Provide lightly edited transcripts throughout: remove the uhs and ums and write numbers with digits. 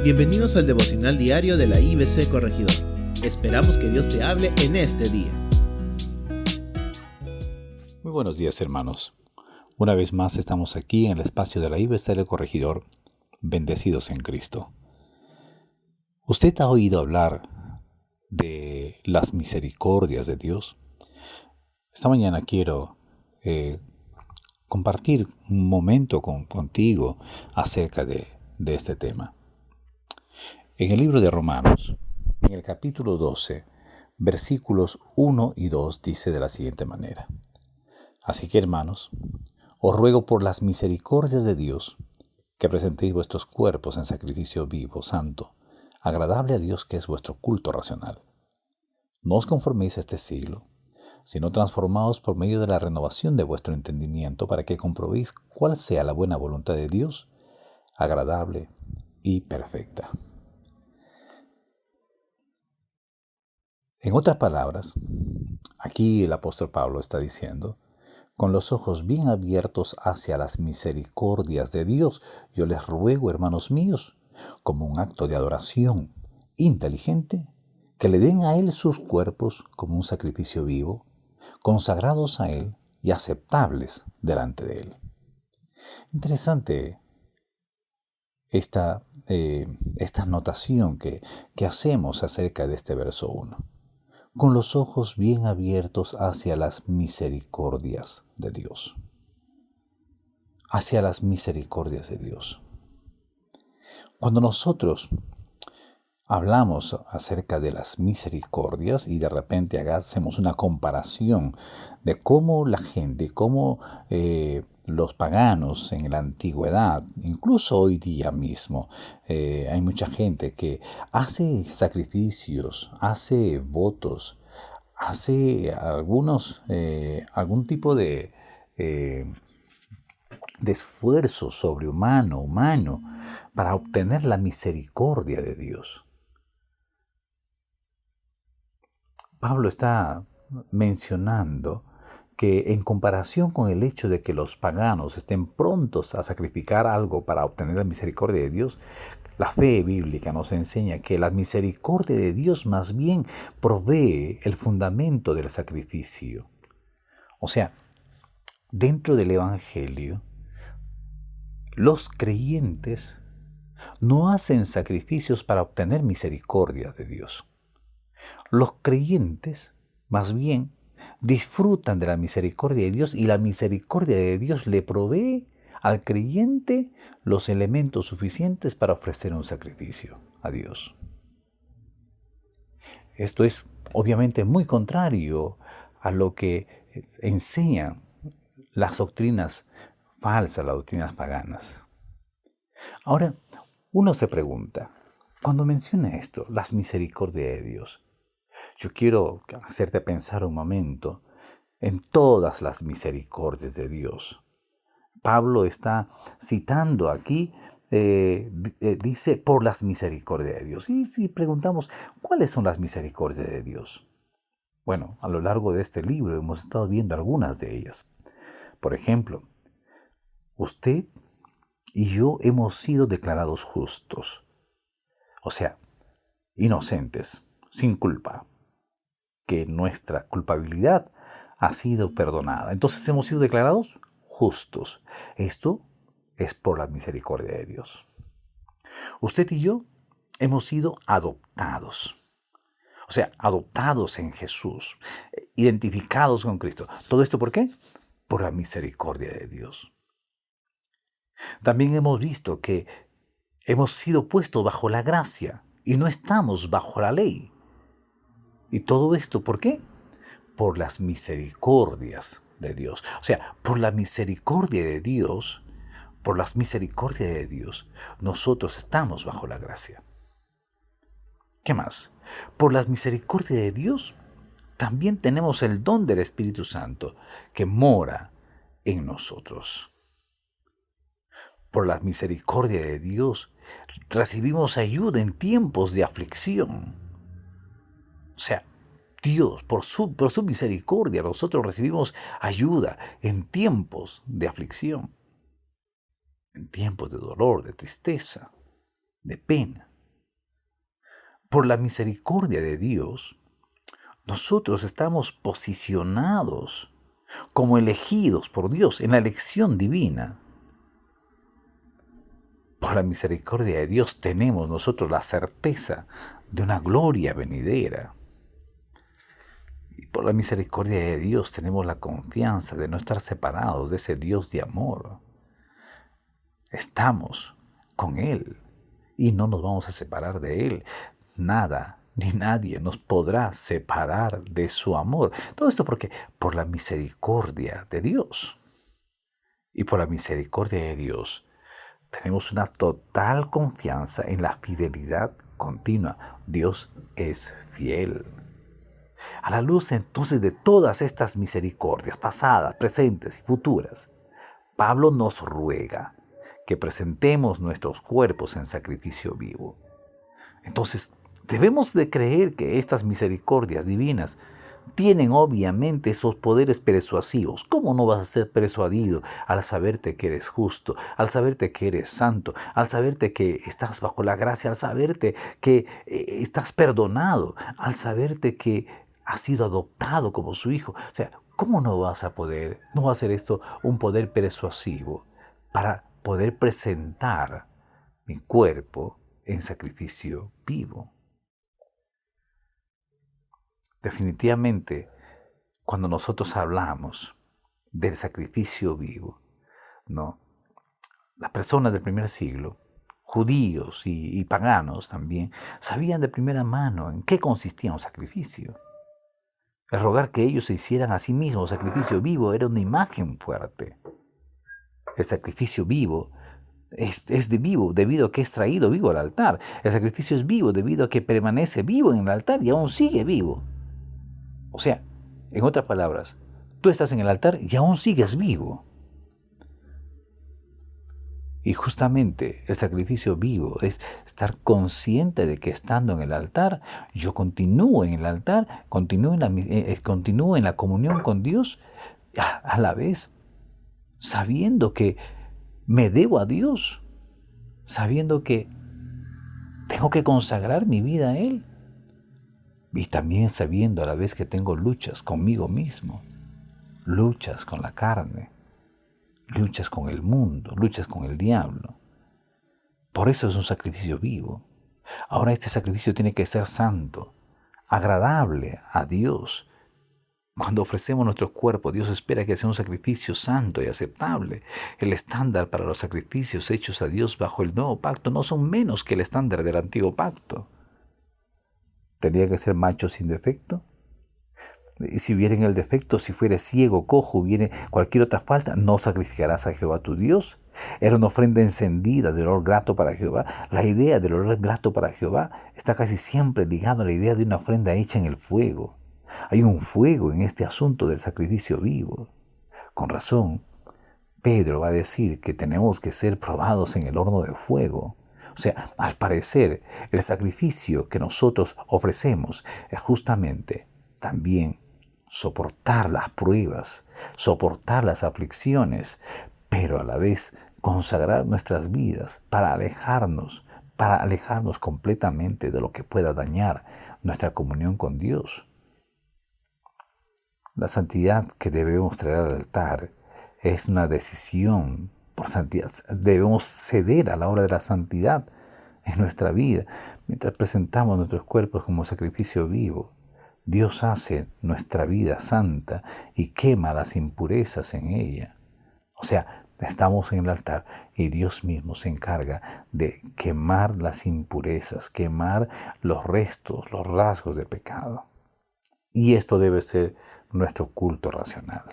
Bienvenidos al devocional diario de la IBC Corregidor. Esperamos que Dios te hable en este día. Muy buenos días, hermanos. Una vez más estamos aquí en el espacio de la IBC del Corregidor, bendecidos en Cristo. ¿Usted ha oído hablar de las misericordias de Dios? Esta mañana quiero compartir un momento contigo acerca de este tema. En el libro de Romanos, en el capítulo 12, versículos 1 y 2, dice de la siguiente manera: Así que, hermanos, os ruego por las misericordias de Dios que presentéis vuestros cuerpos en sacrificio vivo, santo, agradable a Dios, que es vuestro culto racional. No os conforméis a este siglo, sino transformaos por medio de la renovación de vuestro entendimiento, para que comprobéis cuál sea la buena voluntad de Dios, agradable y perfecta. En otras palabras, aquí el apóstol Pablo está diciendo: con los ojos bien abiertos hacia las misericordias de Dios, yo les ruego, hermanos míos, como un acto de adoración inteligente, que le den a Él sus cuerpos como un sacrificio vivo, consagrados a Él y aceptables delante de Él. Interesante esta anotación que hacemos acerca de este verso 1. Con los ojos bien abiertos hacia las misericordias de Dios. Hacia las misericordias de Dios. Cuando nosotros hablamos acerca de las misericordias y de repente hacemos una comparación de cómo la gente, cómo los paganos en la antigüedad, incluso hoy día mismo, hay mucha gente que hace sacrificios, hace votos, hace algún tipo de esfuerzo sobrehumano, humano, para obtener la misericordia de Dios. Pablo está mencionando que en comparación con el hecho de que los paganos estén prontos a sacrificar algo para obtener la misericordia de Dios, la fe bíblica nos enseña que la misericordia de Dios más bien provee el fundamento del sacrificio. O sea, dentro del Evangelio, los creyentes no hacen sacrificios para obtener misericordia de Dios. Los creyentes, más bien, disfrutan de la misericordia de Dios, y la misericordia de Dios le provee al creyente los elementos suficientes para ofrecer un sacrificio a Dios. Esto es obviamente muy contrario a lo que enseñan las doctrinas falsas, las doctrinas paganas. Ahora, uno se pregunta, cuando menciona esto, las misericordias de Dios, yo quiero hacerte pensar un momento en todas las misericordias de Dios. Pablo está citando aquí, dice, por las misericordias de Dios. Y si preguntamos, ¿cuáles son las misericordias de Dios? Bueno, a lo largo de este libro hemos estado viendo algunas de ellas. Por ejemplo, usted y yo hemos sido declarados justos, o sea, inocentes, sin culpa, que nuestra culpabilidad ha sido perdonada. Entonces hemos sido declarados justos. Esto es por la misericordia de Dios. Usted y yo hemos sido adoptados. O sea, adoptados en Jesús, identificados con Cristo. ¿Todo esto por qué? Por la misericordia de Dios. También hemos visto que hemos sido puestos bajo la gracia y no estamos bajo la ley. ¿Y todo esto por qué? Por las misericordias de Dios. O sea, por la misericordia de Dios, por las misericordias de Dios, nosotros estamos bajo la gracia. ¿Qué más? Por las misericordias de Dios, también tenemos el don del Espíritu Santo que mora en nosotros. Por la misericordia de Dios, recibimos ayuda en tiempos de aflicción. O sea, Dios, por su misericordia, nosotros recibimos ayuda en tiempos de aflicción, en tiempos de dolor, de tristeza, de pena. Por la misericordia de Dios, nosotros estamos posicionados como elegidos por Dios en la elección divina. Por la misericordia de Dios tenemos nosotros la certeza de una gloria venidera. Y por la misericordia de Dios tenemos la confianza de no estar separados de ese Dios de amor. Estamos con Él y no nos vamos a separar de Él. Nada ni nadie nos podrá separar de su amor. Todo esto porque por la misericordia de Dios. Y por la misericordia de Dios tenemos una total confianza en la fidelidad continua. Dios es fiel. A la luz entonces de todas estas misericordias pasadas, presentes y futuras, Pablo nos ruega que presentemos nuestros cuerpos en sacrificio vivo. Entonces, debemos de creer que estas misericordias divinas tienen obviamente esos poderes persuasivos. ¿Cómo no vas a ser persuadido al saberte que eres justo, al saberte que eres santo, al saberte que estás bajo la gracia, al saberte que estás perdonado, al saberte que has sido adoptado como su hijo? O sea, ¿cómo no vas a poder, no va a ser esto un poder persuasivo para poder presentar mi cuerpo en sacrificio vivo? Definitivamente, cuando nosotros hablamos del sacrificio vivo, ¿no? Las personas del primer siglo, judíos y paganos también, sabían de primera mano en qué consistía un sacrificio. El rogar que ellos se hicieran a sí mismos sacrificio vivo era una imagen fuerte. El sacrificio vivo es de vivo debido a que es traído vivo al altar. El sacrificio es vivo debido a que permanece vivo en el altar y aún sigue vivo. O sea, en otras palabras, tú estás en el altar y aún sigues vivo. Y justamente el sacrificio vivo es estar consciente de que estando en el altar, yo continúo en el altar, continúo en la comunión con Dios, a la vez sabiendo que me debo a Dios, sabiendo que tengo que consagrar mi vida a Él. Y también sabiendo a la vez que tengo luchas conmigo mismo, luchas con la carne, luchas con el mundo, luchas con el diablo. Por eso es un sacrificio vivo. Ahora este sacrificio tiene que ser santo, agradable a Dios. Cuando ofrecemos nuestro cuerpo, Dios espera que sea un sacrificio santo y aceptable. El estándar para los sacrificios hechos a Dios bajo el nuevo pacto no son menos que el estándar del antiguo pacto. ¿Tenía que ser macho sin defecto? Y si hubiera el defecto, si fuere ciego, cojo, hubiere cualquier otra falta, ¿no sacrificarás a Jehová tu Dios? Era una ofrenda encendida de olor grato para Jehová. La idea del olor grato para Jehová está casi siempre ligada a la idea de una ofrenda hecha en el fuego. Hay un fuego en este asunto del sacrificio vivo. Con razón, Pedro va a decir que tenemos que ser probados en el horno de fuego. O sea, al parecer, el sacrificio que nosotros ofrecemos es justamente también soportar las pruebas, soportar las aflicciones, pero a la vez consagrar nuestras vidas para alejarnos completamente de lo que pueda dañar nuestra comunión con Dios. La santidad que debemos traer al altar es una decisión por santidad. Debemos ceder a la hora de la santidad en nuestra vida. Mientras presentamos nuestros cuerpos como sacrificio vivo, Dios hace nuestra vida santa y quema las impurezas en ella. O sea, estamos en el altar y Dios mismo se encarga de quemar las impurezas, quemar los restos, los rasgos de pecado. Y esto debe ser nuestro culto racional.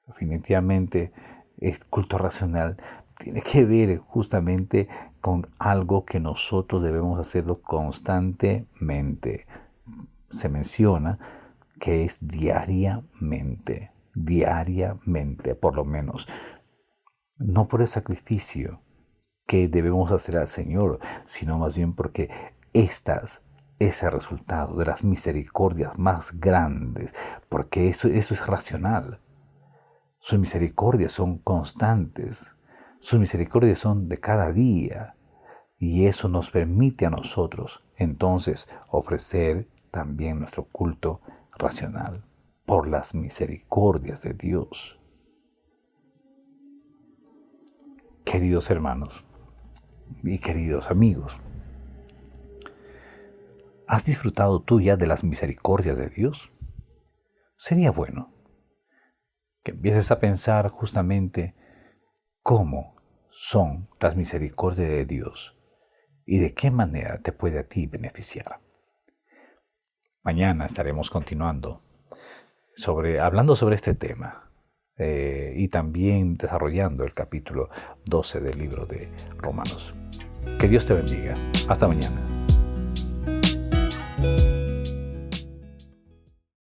Definitivamente, el culto racional tiene que ver justamente con algo que nosotros debemos hacerlo constantemente. Se menciona que es diariamente, por lo menos. No por el sacrificio que debemos hacer al Señor, sino más bien porque ese resultado de las misericordias más grandes, porque eso es racional. Sus misericordias son constantes, sus misericordias son de cada día. Y eso nos permite a nosotros entonces ofrecer también nuestro culto racional por las misericordias de Dios. Queridos hermanos y queridos amigos, ¿has disfrutado tú ya de las misericordias de Dios? Sería bueno que empieces a pensar justamente cómo son las misericordias de Dios y de qué manera te puede a ti beneficiar. Mañana estaremos continuando hablando sobre este tema y también desarrollando el capítulo 12 del libro de Romanos. Que Dios te bendiga. Hasta mañana.